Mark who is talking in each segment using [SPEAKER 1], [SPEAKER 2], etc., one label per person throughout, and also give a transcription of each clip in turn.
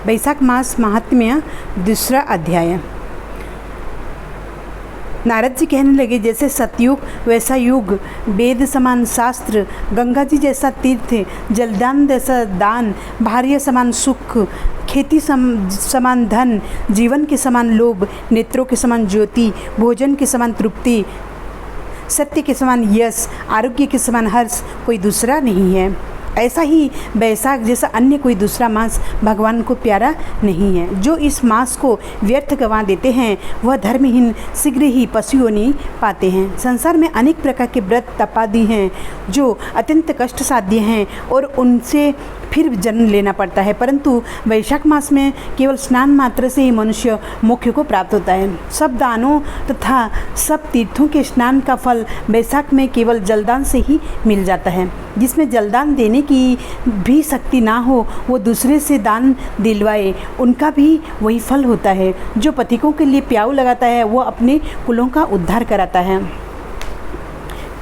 [SPEAKER 1] बैसाख मास महात्म्य दूसरा अध्याय। नारद जी कहने लगे, जैसे सतयुग वैसा युग, वेद समान शास्त्र, गंगा जी जैसा तीर्थ, जलदान जैसा दान, भार्य समान सुख, खेती समान धन, जीवन के समान लोभ, नेत्रों के समान ज्योति, भोजन के समान तृप्ति, सत्य के समान यश, आरोग्य के समान हर्ष कोई दूसरा नहीं है। ऐसा ही बैसाख जैसा अन्य कोई दूसरा मास भगवान को प्यारा नहीं है। जो इस मास को व्यर्थ गंवा देते हैं वह धर्महीन शीघ्र ही पशुयोनि पाते हैं। संसार में अनेक प्रकार के व्रत तपादि हैं जो अत्यंत कष्ट साध्य हैं और उनसे फिर जन्म लेना पड़ता है, परंतु वैशाख मास में केवल स्नान मात्र से ही मनुष्य मोक्ष को प्राप्त होता है। सब दानों तथा सब तीर्थों के स्नान का फल बैसाख में केवल जलदान से ही मिल जाता है। जिसमें जलदान देने की भी शक्ति ना हो वो दूसरे से दान दिलवाए, उनका भी वही फल होता है। जो पथिकों के लिए प्याऊ लगाता है वो अपने कुलों का उद्धार कराता है।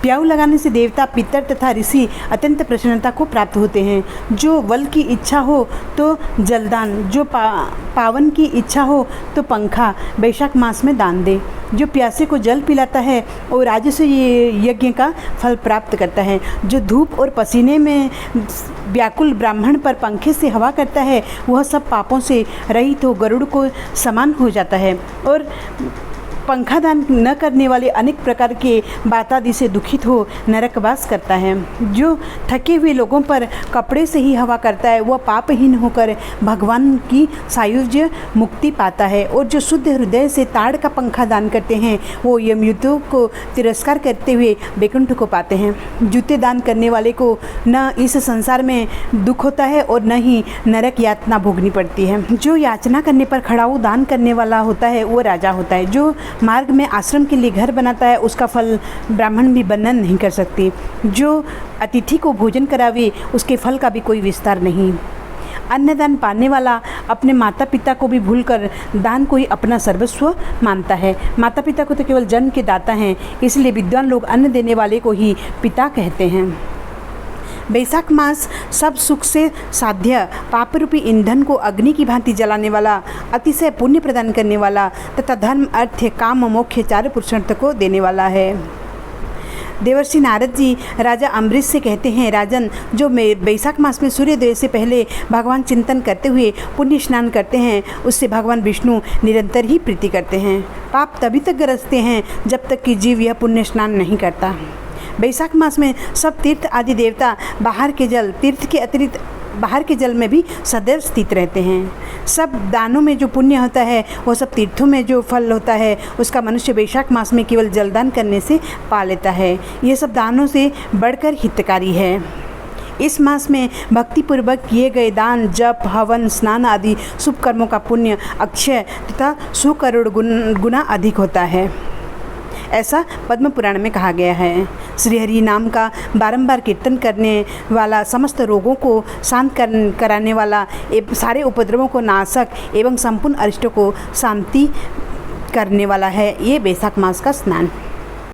[SPEAKER 1] प्याऊ लगाने से देवता, पितर तथा ऋषि अत्यंत प्रसन्नता को प्राप्त होते हैं। जो बल की इच्छा हो तो जलदान, जो पावन की इच्छा हो तो पंखा बैसाख मास में दान दे। जो प्यासे को जल पिलाता है और राजस्व यज्ञ का फल प्राप्त करता है। जो धूप और पसीने में व्याकुल ब्राह्मण पर पंखे से हवा करता है वह सब पापों से रहित हो गरुड़ को समान हो जाता है। और पंखा दान न करने वाले अनेक प्रकार के बातादि से दुखित हो नरकवास करता है। जो थके हुए लोगों पर कपड़े से ही हवा करता है वह पापहीन होकर भगवान की सायुज्य मुक्ति पाता है। और जो शुद्ध हृदय से ताड़ का पंखा दान करते हैं वो यमयुतों को तिरस्कार करते हुए वैकुंठ को पाते हैं। जूते दान करने वाले को न इस संसार में दुख होता है और न ही नरक यातना भोगनी पड़ती है। जो याचना करने पर खड़ाऊ दान करने वाला होता है वो राजा होता है। जो मार्ग में आश्रम के लिए घर बनाता है उसका फल ब्राह्मण भी वर्णन नहीं कर सकते। जो अतिथि को भोजन करावे उसके फल का भी कोई विस्तार नहीं। अन्नदान पाने वाला अपने माता पिता को भी भूलकर दान को ही अपना सर्वस्व मानता है। माता पिता को तो केवल जन्म के दाता हैं, इसलिए विद्वान लोग अन्न देने वाले को ही पिता कहते हैं। बैसाख मास सब सुख से साध्य, पाप रूपी ईंधन को अग्नि की भांति जलाने वाला, अतिशय पुण्य प्रदान करने वाला तथा धर्म, अर्थ, काम, मोक्ष चार पुरुषार्थ को देने वाला है। देवर्षि नारद जी राजा अम्बरीश से कहते हैं, राजन, जो बैसाख मास में सूर्योदय से पहले भगवान चिंतन करते हुए पुण्य स्नान करते हैं उससे भगवान विष्णु निरंतर ही प्रीति करते हैं। पाप तभी तक गरजते हैं जब तक कि जीव यह पुण्य स्नान नहीं करता। बैसाख मास में सब तीर्थ आदि देवता बाहर के जल, तीर्थ के अतिरिक्त बाहर के जल में भी सदैव स्थित रहते हैं। सब दानों में जो पुण्य होता है वो सब तीर्थों में जो फल होता है उसका मनुष्य बैसाख मास में केवल जलदान करने से पा लेता है। ये सब दानों से बढ़कर हितकारी है। इस मास में भक्तिपूर्वक किए गए दान, जप, हवन, स्नान आदि शुभ कर्मों का पुण्य अक्षय तथा 100 करोड़ गुना अधिक होता है, ऐसा पद्म पुराण में कहा गया है। श्रीहरि नाम का बारंबार कीर्तन करने वाला, समस्त रोगों को शांत कराने वाला, सारे उपद्रवों को नाशक एवं संपूर्ण अरिष्टों को शांति करने वाला है ये बैसाख मास का स्नान।